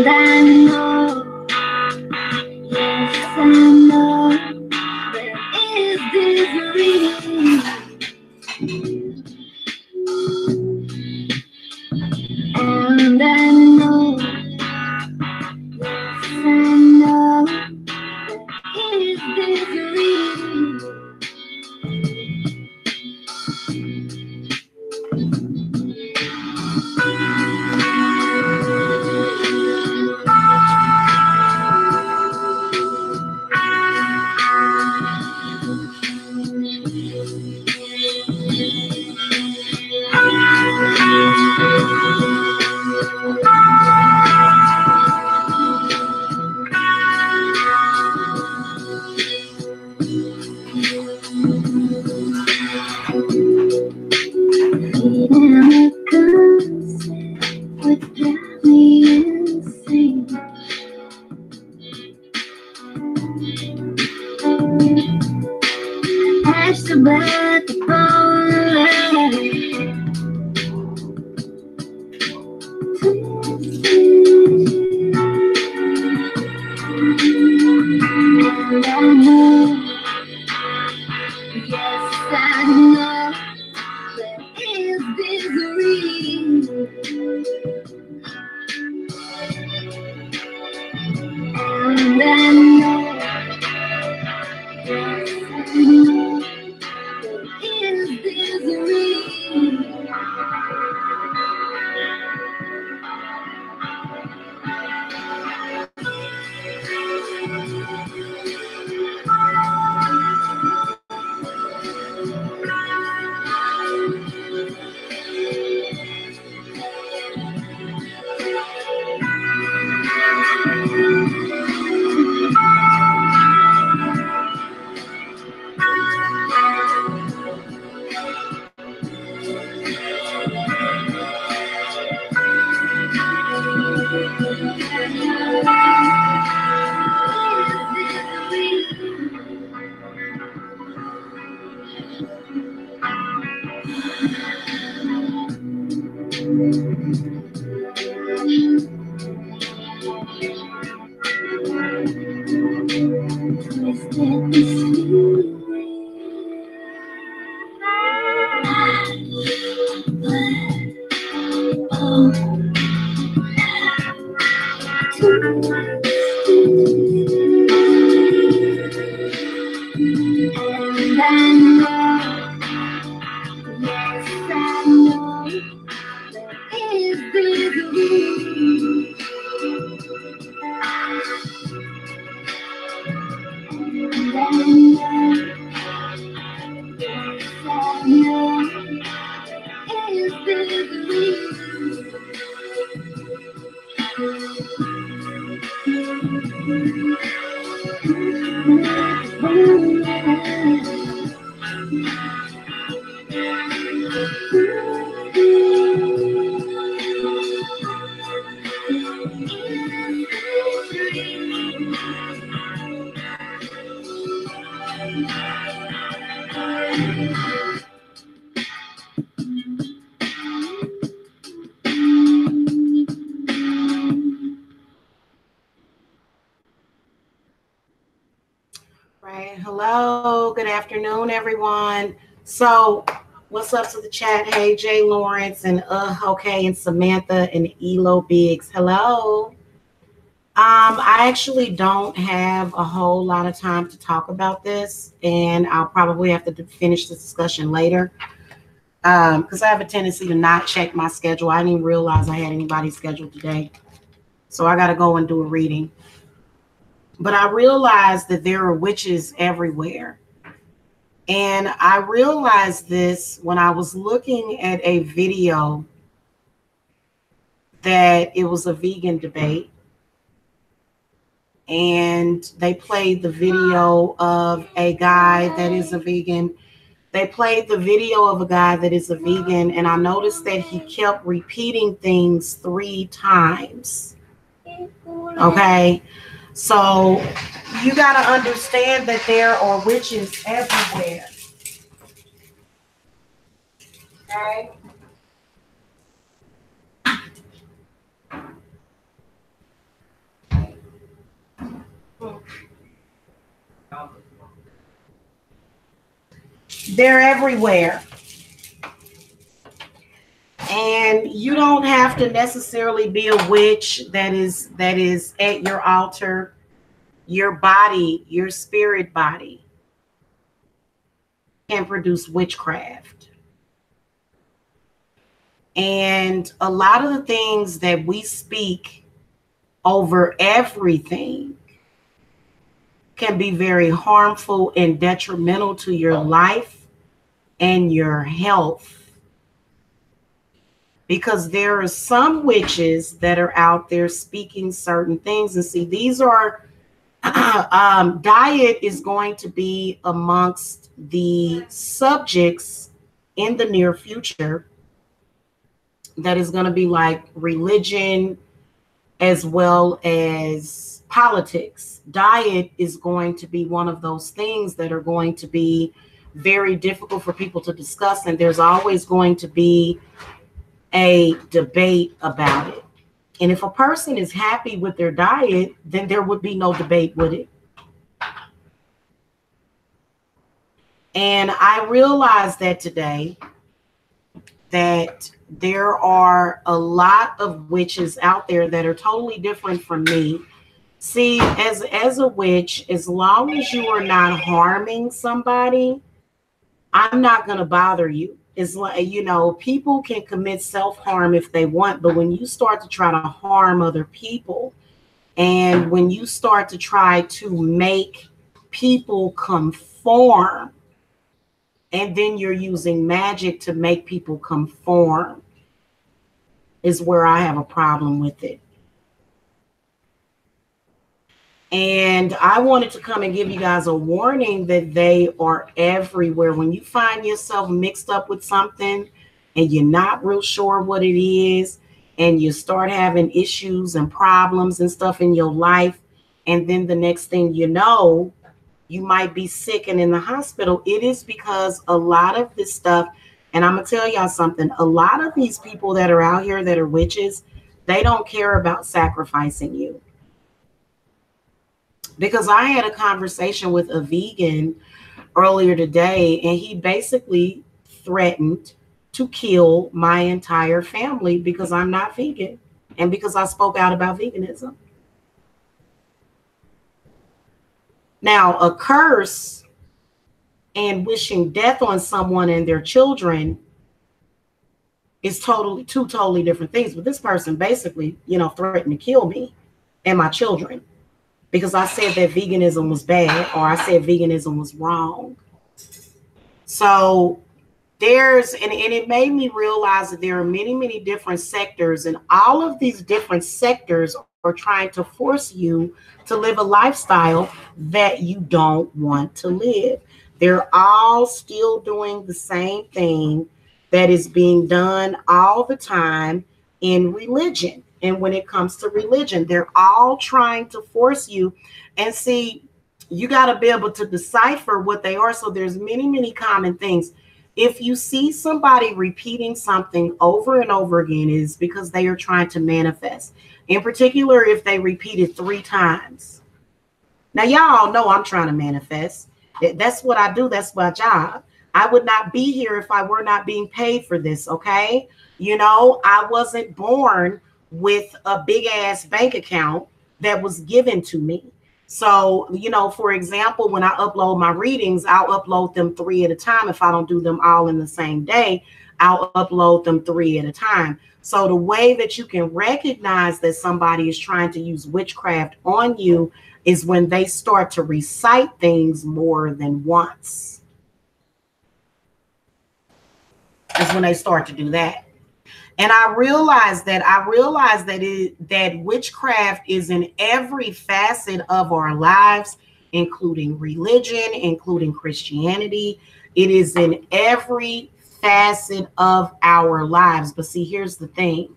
And I know, yes I know, there is misery. And I know, yes I know, there is misery. Would drive me insane. Asked about the phone, and I know, yes I know, there is misery. And I know, yes I know, there is misery. And I know, yes I know, there is misery. And I know, yes I know, there is misery. Right. Hello. Good afternoon, everyone. So, what's up to the chat? Hey, Jay Lawrence and okay, and Samantha and Elo Biggs. Hello. I actually don't have a whole lot of time to talk about this, and I'll probably have to finish this discussion later. Because I have a tendency to not check my schedule. I didn't even realize I had anybody scheduled today. So I got to go and do a reading. But I realized that there are witches everywhere. And I realized this when I was looking at a video that it was a vegan debate. And they played the video of a guy that is a vegan. They played the video of a guy that is a vegan. And I noticed that he kept repeating things 3 times. Okay. So you got to understand that there are witches everywhere. Okay. They're everywhere. And you don't have to necessarily be a witch that is at your altar. Your body, your spirit body can produce witchcraft. And a lot of the things that we speak over everything can be very harmful and detrimental to your life and your health. Because there are some witches that are out there speaking certain things. And see, these are diet is going to be amongst the subjects in the near future that is going to be like religion as well as politics. Diet is going to be one of those things that are going to be very difficult for people to discuss, and there's always going to be a debate about it. And if a person is happy with their diet, then there would be no debate with it. And I realized that today that there are a lot of witches out there that are totally different from me. See, as a witch, as long as you are not harming somebody, I'm not going to bother you. It's like, people can commit self-harm if they want, but when you start to try to harm other people, and when you start to try to make people conform, and then you're using magic to make people conform, is where I have a problem with it. And I wanted to come and give you guys a warning that they are everywhere. When you find yourself mixed up with something and you're not real sure what it is, and you start having issues and problems and stuff in your life, and then the next thing you know, you might be sick and in the hospital, it is because a lot of this stuff, and I'm going to tell y'all something, a lot of these people that are out here that are witches, they don't care about sacrificing you. Because I had a conversation with a vegan earlier today, and he basically threatened to kill my entire family because I'm not vegan and because I spoke out about veganism. Now, a curse and wishing death on someone and their children is two totally different things. But this person basically, threatened to kill me and my children because I said that veganism was bad, or I said veganism was wrong. So and it made me realize that there are many, many different sectors, and all of these different sectors are trying to force you to live a lifestyle that you don't want to live. They're all still doing the same thing that is being done all the time in religion. And when it comes to religion, they're all trying to force you. And see, you got to be able to decipher what they are. So there's many, many common things. If you see somebody repeating something over and over again, it is because they are trying to manifest. In particular, if they repeat it 3 times. Now, y'all know I'm trying to manifest. That's what I do. That's my job. I would not be here if I were not being paid for this, okay? I wasn't born with a big ass bank account that was given to me. So, for example, when I upload my readings, I'll upload them 3 at a time. If I don't do them all in the same day, I'll upload them 3 at a time. So the way that you can recognize that somebody is trying to use witchcraft on you is when they start to recite things more than once. Is when they start to do that. And I realized that witchcraft is in every facet of our lives, including religion, including Christianity. It is in every facet of our lives. But see, here's the thing.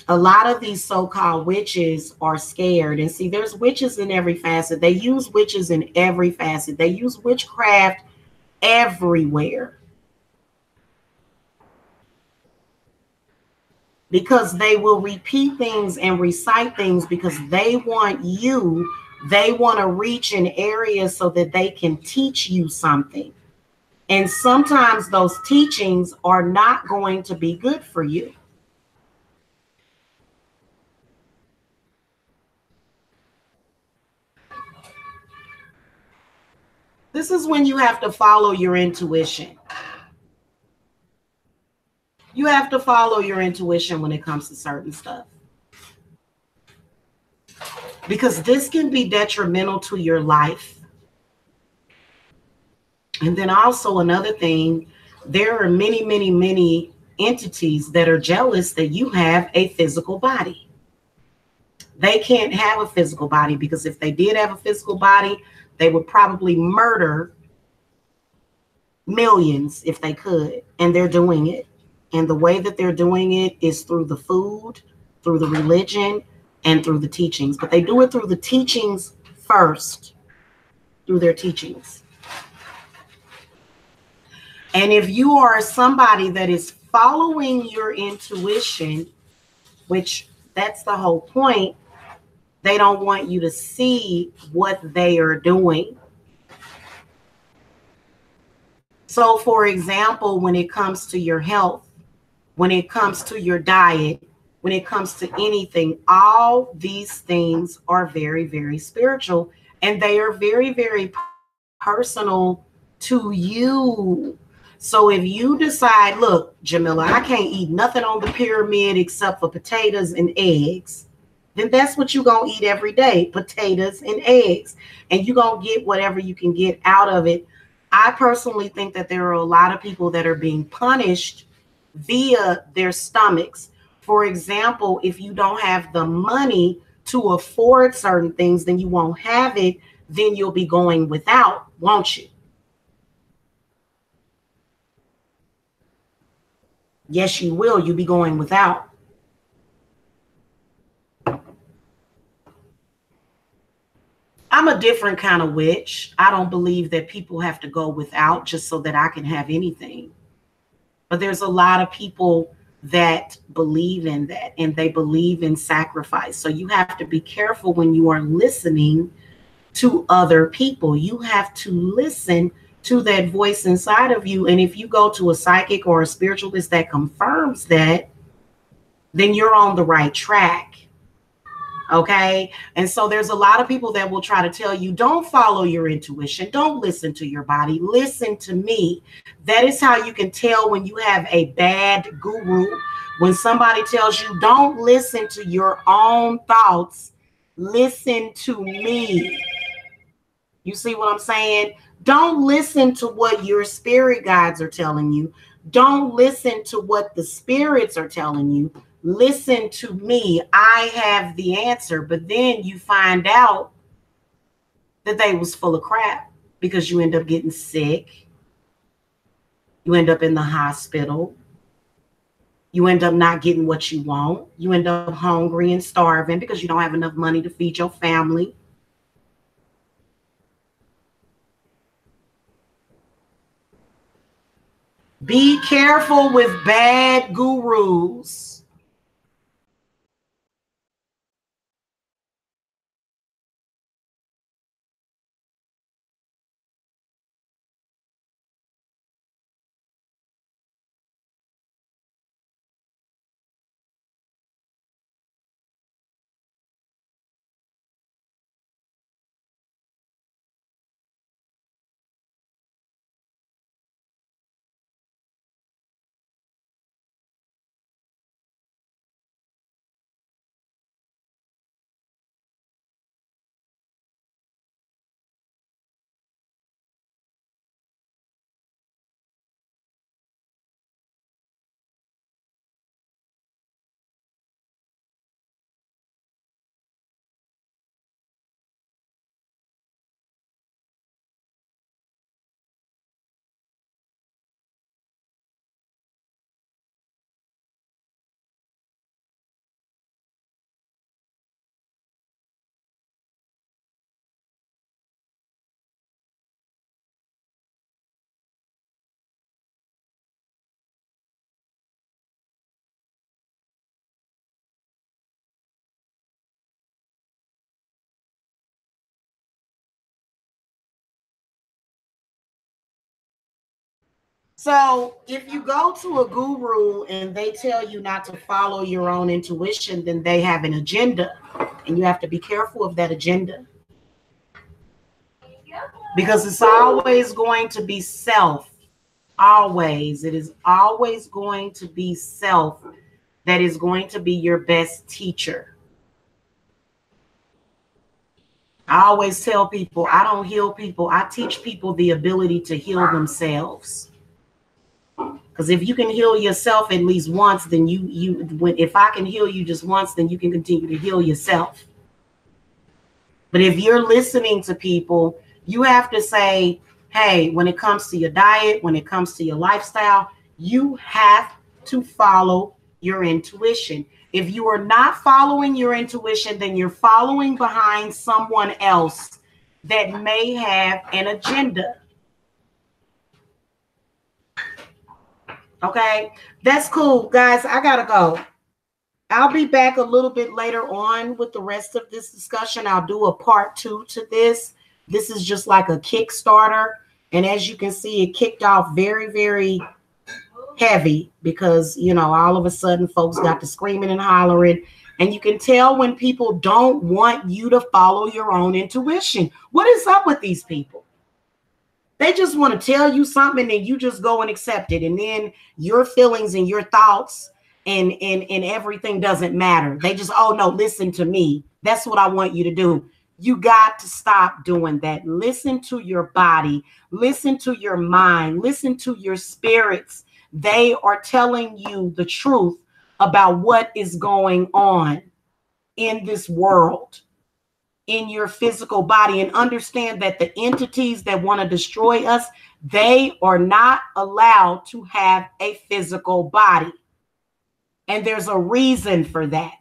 A lot of these so-called witches are scared. And see, there's witches in every facet. They use witches in every facet. They use witchcraft everywhere. Because they will repeat things and recite things because they want you They want to reach in areas so that they can teach you something. And sometimes those teachings are not going to be good for you. This is when you have to follow your intuition. You have to follow your intuition when it comes to certain stuff. Because this can be detrimental to your life. And then also another thing, there are many, many, many entities that are jealous that you have a physical body. They can't have a physical body because if they did have a physical body, they would probably murder millions if they could. And they're doing it. And the way that they're doing it is through the food, through the religion, and through the teachings. But they do it through the teachings first, through their teachings. And if you are somebody that is following your intuition, which that's the whole point, they don't want you to see what they are doing. So, for example, when it comes to your health, when it comes to your diet, when it comes to anything, all these things are very, very spiritual and they are very, very personal to you. So if you decide, look, Jamila, I can't eat nothing on the pyramid except for potatoes and eggs, then that's what you're going to eat every day, potatoes and eggs. And you're going to get whatever you can get out of it. I personally think that there are a lot of people that are being punished via their stomachs. For example, if you don't have the money to afford certain things, then you won't have it, then you'll be going without, won't you? Yes, you will. You'll be going without. I'm a different kind of witch. I don't believe that people have to go without just so that I can have anything. But there's a lot of people that believe in that and they believe in sacrifice. So you have to be careful when you are listening to other people. You have to listen to that voice inside of you. And if you go to a psychic or a spiritualist that confirms that, then you're on the right track. Okay. And so there's a lot of people that will try to tell you, don't follow your intuition. Don't listen to your body. Listen to me. That is how you can tell when you have a bad guru. When somebody tells you, don't listen to your own thoughts, listen to me. You see what I'm saying? Don't listen to what your spirit guides are telling you. Don't listen to what the spirits are telling you. Listen to me. I have the answer. But then you find out that they was full of crap because you end up getting sick. You end up in the hospital. You end up not getting what you want. You end up hungry and starving because you don't have enough money to feed your family. Be careful with bad gurus. So if you go to a guru and they tell you not to follow your own intuition, then they have an agenda. And you have to be careful of that agenda. Because it's always going to be self. Always. It is always going to be self that is going to be your best teacher. I always tell people, I don't heal people. I teach people the ability to heal themselves. Because if you can heal yourself at least once, then if I can heal you just once, then you can continue to heal yourself. But if you're listening to people, you have to say, hey, when it comes to your diet, when it comes to your lifestyle, you have to follow your intuition. If you are not following your intuition, then you're following behind someone else that may have an agenda. Okay, that's cool, guys. I gotta go. I'll be back a little bit later on with the rest of this discussion. I'll do a part 2 to this. This is just like a Kickstarter. And as you can see, it kicked off very, very heavy because, all of a sudden folks got to screaming and hollering. And you can tell when people don't want you to follow your own intuition. What is up with these people? They just want to tell you something and you just go and accept it. And then your feelings and your thoughts and everything doesn't matter. They just, oh no, listen to me. That's what I want you to do. You got to stop doing that. Listen to your body. Listen to your mind. Listen to your spirits. They are telling you the truth about what is going on in this world, in your physical body, and understand that the entities that want to destroy us, they are not allowed to have a physical body. And there's a reason for that.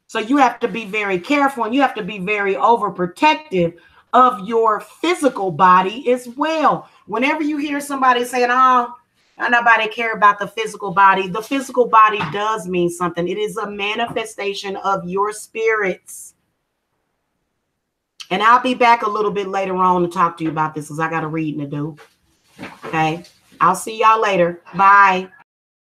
So you have to be very careful and you have to be very overprotective of your physical body as well. Whenever you hear somebody saying, oh, nobody care about the physical body does mean something. It is a manifestation of your spirits. And I'll be back a little bit later on to talk to you about this because I got a reading to do. Okay. I'll see y'all later. Bye.